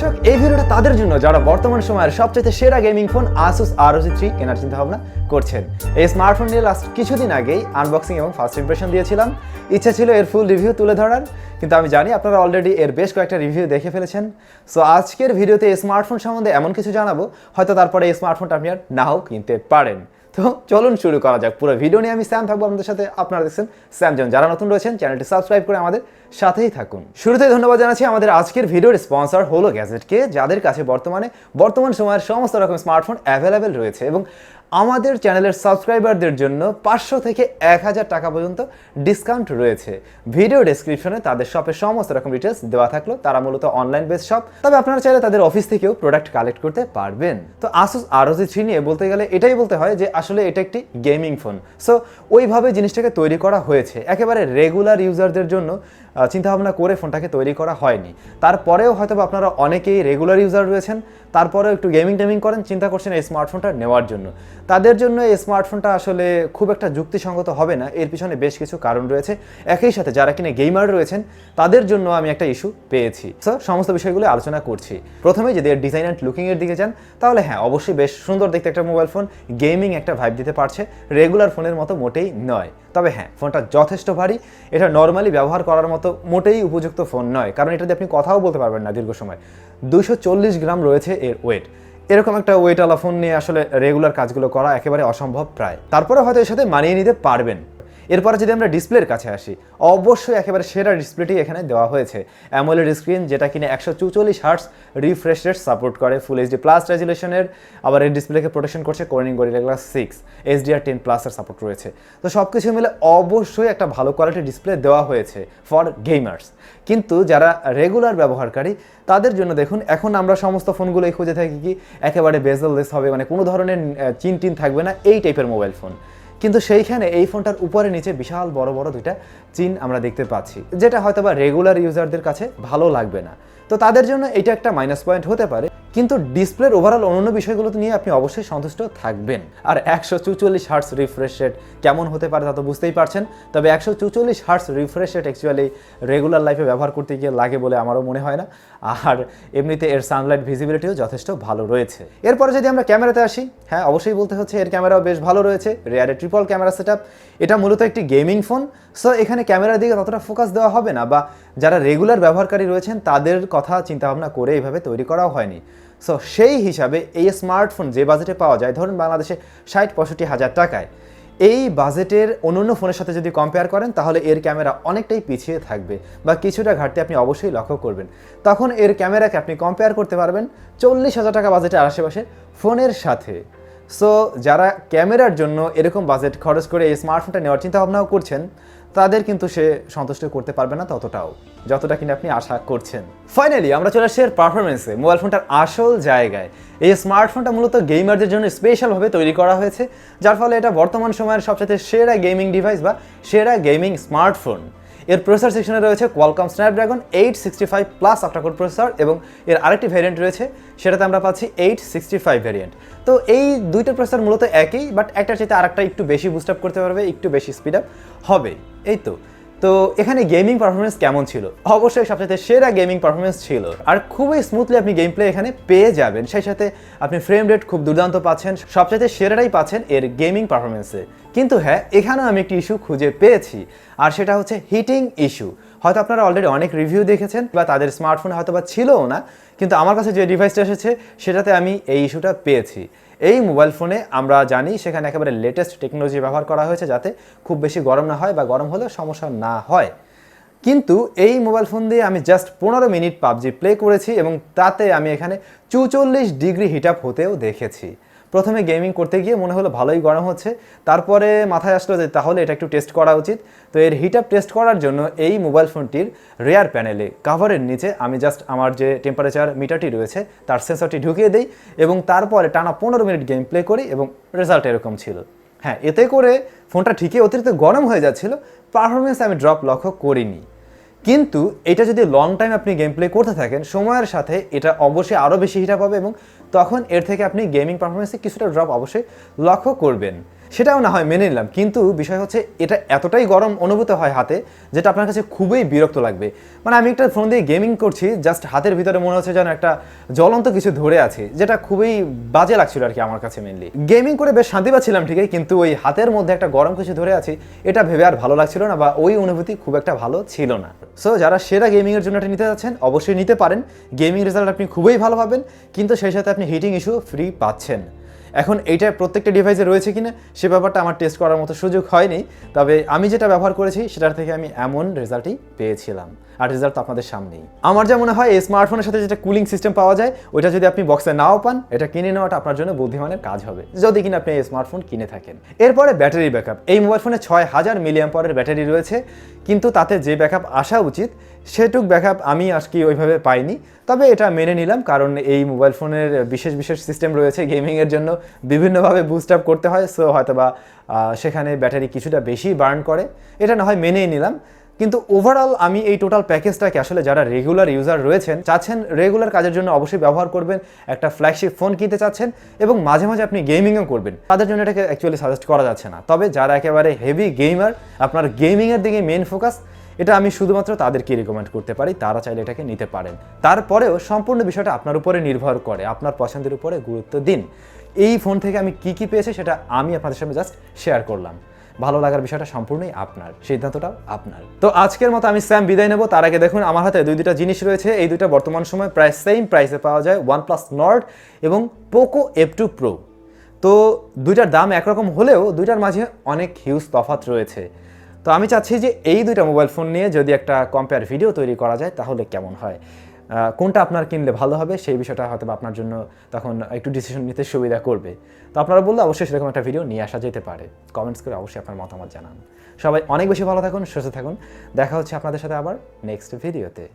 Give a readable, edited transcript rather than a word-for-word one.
দর্শক এই ভিডিওটা তাদের জন্য যারা বর্তমান সময়ের সবচেয়ে সেরা গেমিং ফোন Asus ROG 3 কেনার চিন্তা ভাবনা করছেন। এই স্মার্টফোন নিয়ে লাস্ট কিছুদিন আগেই আনবক্সিং এবং ফার্স্ট ইমপ্রেশন দিয়েছিলাম। ইচ্ছা ছিল এর ফুল রিভিউ তুলে ধরার, কিন্তু আমি জানি আপনারা অলরেডি এর বেশ কয়েকটা রিভিউ দেখে ফেলেছেন। সো আজকের ভিডিওতে এই স্মার্টফোন সম্বন্ধে এমন কিছু জানাবো হয়তো তারপরে এই স্মার্টফোনটা আপনি আর নাও কিনতে পারেন। তো চলুন শুরু করা যাক। পুরো ভিডিও নিয়ে আমি স্যাম থাকবো আপনাদের সাথে। আপনারা দেখছেন SamZone। যারা নতুন রয়েছেন চ্যানেলটি সাবস্ক্রাইব করে আমাদের সাথেই থাকুন। শুরুতেই ধন্যবাদ জানাচ্ছি আমাদের আজকের ভিডিওর স্পন্সর HOLO গ্যাজেটকে, যাদের কাছে বর্তমান সময়ের সমস্ত রকম স্মার্টফোন অ্যাভেলেবেল রয়েছে এবং আমাদের চ্যানেলের সাবস্ক্রাইবারদের জন্য 500 থেকে 1000 টাকা পর্যন্ত ডিসকাউন্ট রয়েছে। ভিডিও ডেসক্রিপশনে তাদের শপের সমস্ত রকম ডিটেলস দেওয়া থাকলো। তারা মূলত অনলাইন বেস শপ, তবে আপনারা চাইলে তাদের অফিস থেকেও প্রোডাক্ট কালেক্ট করতে পারবেন। তো Asus ROG 3 নিয়ে বলতে গেলে এটাই বলতে হয় যে আসলে এটা একটি গেমিং ফোন। সো ওইভাবে জিনিসটাকে তৈরি করা হয়েছে, একেবারে রেগুলার ইউজারদের জন্য চিন্তাভাবনা করে ফোনটাকে তৈরি করা হয়নি। তারপরেও হয়তো আপনারা অনেকেই রেগুলার ইউজার রয়েছেন, তারপরেও একটু গেমিং করেন, চিন্তা করছেন এই স্মার্টফোনটা নেওয়ার জন্য। তাদের জন্য এই স্মার্টফোনটা আসলে খুব একটা যুক্তিসঙ্গত হবে না। এর পিছনে বেশ কিছু কারণ রয়েছে। একই সাথে যারা কিনে গেমার রয়েছেন তাদের জন্য আমি একটা ইস্যু পেয়েছি। সো সমস্ত বিষয়গুলো আলোচনা করছি। প্রথমে যদি এর ডিজাইন অ্যান্ড লুকিংয়ের দিকে যান, তাহলে হ্যাঁ অবশ্যই বেশ সুন্দর দেখতে একটা মোবাইল ফোন, গেমিং একটা ভাইব দিতে পারছে, রেগুলার ফোনের মতো মোটেই নয়। তবে হ্যাঁ, ফোনটা যথেষ্ট ভারী, এটা নর্মালি ব্যবহার করার মতো মোটেই উপযুক্ত ফোন নয়, কারণ এটা দিয়ে আপনি কথাও বলতে পারবেন না দীর্ঘ সময়। 240 গ্রাম রয়েছে এর ওয়েট। এরকম একটা ওয়েটওয়ালা ফোন নিয়ে আসলে রেগুলার কাজগুলো করা একেবারে অসম্ভব প্রায়। তারপরে হয়তো এর সাথে মানিয়ে নিতে পারবেন। এরপরে যদি আমরা ডিসপ্লের কাছে আসি, অবশ্যই একেবারে সেরা ডিসপ্লেটি এখানে দেওয়া হয়েছে। অ্যামোলেড স্ক্রিন, যেটা কিনা 144 হার্টজ রিফ্রেশ রেট সাপোর্ট করে, ফুল এইচডি প্লাস রেজুলেশনের। আবার এই ডিসপ্লেকে প্রোটেকশন করছে Corning Gorilla Glass 6, HDR10+ এর সাপোর্ট রয়েছে। তো সব কিছু মিলে অবশ্যই একটা ভালো কোয়ালিটির ডিসপ্লে দেওয়া হয়েছে ফর গেমার্স। কিন্তু যারা রেগুলার ব্যবহারকারী তাদের জন্য দেখুন, এখন আমরা সমস্ত ফোনগুলোই খুঁজে থাকি কি একেবারে বেজেললেস হবে, মানে কোনো ধরনের চিন থাকবে না, এই টাইপের মোবাইল ফোন। কিন্তু সেইখানে এই ফোনটার উপরে নিচে বিশাল বড় বড় দুইটা চিন আমরা দেখতে পাচ্ছি, যেটা হয়তো বা রেগুলার ইউজারদের কাছে ভালো লাগবে না। তো তাদের জন্য এটা একটা মাইনাস পয়েন্ট হতে পারে, কিন্তু ডিসপ্লের ওভারঅল অন্যান্য বিষয়গুলো নিয়ে আপনি অবশ্যই সন্তুষ্ট থাকবেন। আর 144 হার্টজ রিফ্রেশ রেট কেমন হতে পারে তা তো বুঝতেই পারছেন। তবে 144 hertz refresh rate actually regular লাইফে ব্যবহার করতে গিয়ে লাগে বলে আমারও মনে হয় না। আর এমনিতে এর সানলাইট ভিজিবিলিটিও যথেষ্ট ভালো রয়েছে। এরপরে যদি আমরা ক্যামেরাতে আসি, হ্যাঁ অবশ্যই বলতে হচ্ছে এর ক্যামেরাও বেশ ভালো রয়েছে। রিয়ারে ট্রিপল ক্যামেরা সেটআপ। এটা মূলত একটি গেমিং ফোন, সো এখানে ক্যামেরার দিকে ততটা ফোকাস দেওয়া হবে না, বা যারা রেগুলার ব্যবহারকারী রয়েছেন তাদের কথা চিন্তাভাবনা করে এইভাবে তৈরি করাও হয়নি। সো সেই হিসাবে এই স্মার্টফোন যে বাজেটে পাওয়া যায়, ধরুন বাংলাদেশে 60-65 হাজার টাকায়, এই বাজেটের অন্যান্য ফোনের সাথে যদি কম্পেয়ার করেন তাহলে এর ক্যামেরা অনেকটাই পিছিয়ে থাকবে, বা কিছুটা ঘাটতি আপনি অবশ্যই লক্ষ্য করবেন। তখন এর ক্যামেরাকে আপনি কম্পেয়ার করতে পারবেন 40,000 টাকা বাজেটের আশেপাশে ফোনের সাথে। সো যারা ক্যামেরার জন্য এরকম বাজেট খরচ করে এই স্মার্টফোনটা নেওয়ার চিন্তা ভাবনাও করছেন, তাদের কিন্তু সে সন্তুষ্ট করতে পারবে না ততটাও, যতটা কিনা আপনি আশা করছেন। ফাইনালি আমরা চলে আসছি এর পারফরমেন্সে, মোবাইল ফোনটার আসল জায়গায়। এই স্মার্টফোনটা মূলত গেমারদের জন্য স্পেশালভাবে তৈরি করা হয়েছে, যার ফলে এটা বর্তমান সময়ের সবচেয়ে সেরা গেমিং ডিভাইস বা সেরা গেমিং স্মার্টফোন। এর প্রসেসর সেকশনে রয়েছে Qualcomm Snapdragon 865+ অক্টাকোর প্রসেসর, এবং এর আরেকটি ভ্যারিয়েন্ট রয়েছে, সেটাতে আমরা পাচ্ছি 865 ভ্যারিয়েন্ট। তো এই দুইটা প্রসেসর মূলত একই, বাট একটার চাইতে আরেকটা একটু বেশি বুস্ট আপ করতে পারবে, একটু বেশি স্পিড আপ হবে, এই তো। তো এখানে গেমিং পারফরমেন্স কেমন ছিল? অবশ্যই সবচেয়ে সেরা গেমিং পারফরমেন্স ছিল, আর খুবই স্মুথলি আপনি গেম প্লে এখানে পেয়ে যাবেন। সেই সাথে আপনি ফ্রেম রেট খুব দুর্দান্ত পাচ্ছেন, সবচেয়ে সেরাটাই পাচ্ছেন এর গেমিং পারফরমেন্সে। কিন্তু হ্যাঁ, এখানেও আমি একটি ইস্যু খুঁজে পেয়েছি, আর সেটা হচ্ছে হিটিং ইস্যু। হয়তো আপনারা অলরেডি অনেক রিভিউ দেখেছেন, বা তাদের স্মার্টফোনে হয়তো বা ছিলও না, কিন্তু আমার কাছে যে ডিভাইসটা এসেছে সেটাতে আমি এই ইস্যুটা পেয়েছি। এই মোবাইল ফোনে আমরা জানি সেখানে একেবারে লেটেস্ট টেকনোলজি ব্যবহার করা হয়েছে, যাতে খুব বেশি গরম না হয় বা গরম হলেও সমস্যা না হয়। কিন্তু এই মোবাইল ফোন দিয়ে আমি জাস্ট 15 মিনিট পাবজি প্লে করেছি, এবং তাতে আমি এখানে 44 ডিগ্রি হিট আপ হতেও দেখেছি। প্রথমে গেমিং করতে গিয়ে মনে হলো ভালোই গরম হচ্ছে, তারপরে মাথায় আসলো যে তাহলে এটা একটু টেস্ট করা উচিত। তো এর হিট আপ টেস্ট করার জন্য এই মোবাইল ফোনটির রেয়ার প্যানেলে কাভারের নিচে আমি জাস্ট আমার যে টেম্পারেচার মিটারটি রয়েছে তার সেন্সরটি ঢুকিয়ে দিই, এবং তারপরে টানা 15 মিনিট গেম প্লে করি, এবং রেজাল্ট এরকম ছিল। হ্যাঁ, এতে করে ফোনটা ঠিকই অতিরিক্ত গরম হয়ে যাচ্ছিল, পারফরমেন্স আমি ড্রপ লক্ষ্য করিনি। কিন্তু এটা যদি লং টাইম আপনি গেম প্লে করতে থাকেন, সময়ের সাথে এটা অবশ্যই আরও বেশি হিট আপ হবে, এবং তখন এর থেকে আপনি গেমিং পারফরমেন্সে কিছুটা ড্রপ অবশ্যই লক্ষ্য করবেন। সেটাও না হয় মেনে নিলাম, কিন্তু বিষয় হচ্ছে এটা এতটাই গরম অনুভূত হয় হাতে, যেটা আপনার কাছে খুবই বিরক্ত লাগবে। মানে আমি একটা ফোন দিয়ে গেমিং করছি, জাস্ট হাতের ভিতরে মনে হচ্ছে যেন একটা জ্বলন্ত কিছু ধরে আছে, যেটা খুবই বাজে লাগছিল আর কি আমার কাছে। মেনলি গেমিং করে বেশ শান্তি পাচ্ছিলাম ঠিকই, কিন্তু ওই হাতের মধ্যে একটা গরম কিছু ধরে আছে, এটা ভেবে আর ভালো লাগছিল না, বা ওই অনুভূতি খুব একটা ভালো ছিল না। সো যারা সেরা গেমিংয়ের জন্য এটা নিতে যাচ্ছেন অবশ্যই নিতে পারেন, গেমিং রেজাল্ট আপনি খুবই ভালো পাবেন, কিন্তু সেই সাথে আপনি হিটিং ইস্যু ফ্রি পাচ্ছেন। এখন এইটা প্রত্যেকটা ডিভাইসে রয়েছে কিনা সে ব্যাপারটা আমার টেস্ট করার মতো সুযোগ হয়নি, তবে আমি যেটা ব্যবহার করেছি সেটার থেকে আমি এমন রেজাল্টই পেয়েছিলাম, আর রেজাল্ট তো আপনাদের সামনেই। আমার যা মনে হয় এই স্মার্টফোনের সাথে যেটা কুলিং সিস্টেম পাওয়া যায়, ওইটা যদি আপনি বক্সে নাও পান, এটা কিনে নেওয়াটা আপনার জন্য বুদ্ধিমানের কাজ হবে, যদি কিনা আপনি এই স্মার্টফোন কিনে থাকেন। এরপরে ব্যাটারি ব্যাকআপ। এই মোবাইল ফোনে 6000 মিলিঅ্যাম্পিয়ারের ব্যাটারি রয়েছে, কিন্তু তাতে যে ব্যাকআপ আসা উচিত সেটুক ব্যাকআপ আমি আজকে ওইভাবে পাইনি। তবে এটা মেনে নিলাম, কারণ এই মোবাইল ফোনের বিশেষ বিশেষ সিস্টেম রয়েছে গেমিংয়ের জন্য, বিভিন্নভাবে বুস্ট আপ করতে হয়, সো হয়তো বা সেখানে ব্যাটারি কিছুটা বেশি বার্ন করে, এটা না হয় মেনেই নিলাম। কিন্তু ওভারঅল আমি এই টোটাল প্যাকেজটাকে আসলে যারা রেগুলার ইউজার রয়েছেন, চাচ্ছেন রেগুলার কাজের জন্য অবশ্যই ব্যবহার করবেন, একটা ফ্ল্যাগশিপ ফোন কিনতে চাচ্ছেন এবং মাঝে মাঝে আপনি গেমিংও করবেন, তাদের জন্য এটাকে অ্যাকচুয়ালি সাজেস্ট করা যাচ্ছে না। তবে যারা একেবারে হেভি গেমার, আপনার গেমিংয়ের দিকে মেন ফোকাস, এটা আমি শুধুমাত্র তাদেরকে রিকমেন্ড করতে পারি, তারা চাইলে এটাকে নিতে পারেন। তারপরেও সম্পূর্ণ বিষয়টা আপনার উপরে নির্ভর করে, আপনার পছন্দের উপরে গুরুত্ব দিন। এই ফোন থেকে আমি কি কি পেয়েছি সেটা আমি আপনাদের সামনে জাস্ট শেয়ার করলাম, ভালো লাগার বিষয়টা সম্পূর্ণই আপনার, সিদ্ধান্তটাও আপনার। তো আজকের মতো আমি স্যাম বিদায় নেব, তার আগে দেখুন আমার হাতে দুইটা জিনিস রয়েছে। এই দুইটা বর্তমান সময় প্রায় সেম প্রাইসে পাওয়া যায়, OnePlus Nord এবং Poco F2 Pro। তো দুইটার দাম একরকম হলেও দুইটার মাঝে অনেক হিউজ তফাৎ রয়েছে। তো আমি চাচ্ছি যে এই দুইটা মোবাইল ফোন নিয়ে যদি একটা কম্পেয়ার ভিডিও তৈরি করা যায় তাহলে কেমন হয়, কোনটা আপনার কিনলে ভালো হবে সেই বিষয়টা হয়তো আপনার জন্য তখন একটু ডিসিশন নিতে সুবিধা করবে। তো আপনারা বললে অবশ্যই সেরকম একটা ভিডিও নিয়ে আসা যেতে পারে। কমেন্টস করে অবশ্যই আপনার মতামত জানান। সবাই অনেক বেশি ভালো থাকুন, সুস্থ থাকুন, দেখা হচ্ছে আপনাদের সাথে আবার নেক্সট ভিডিওতে।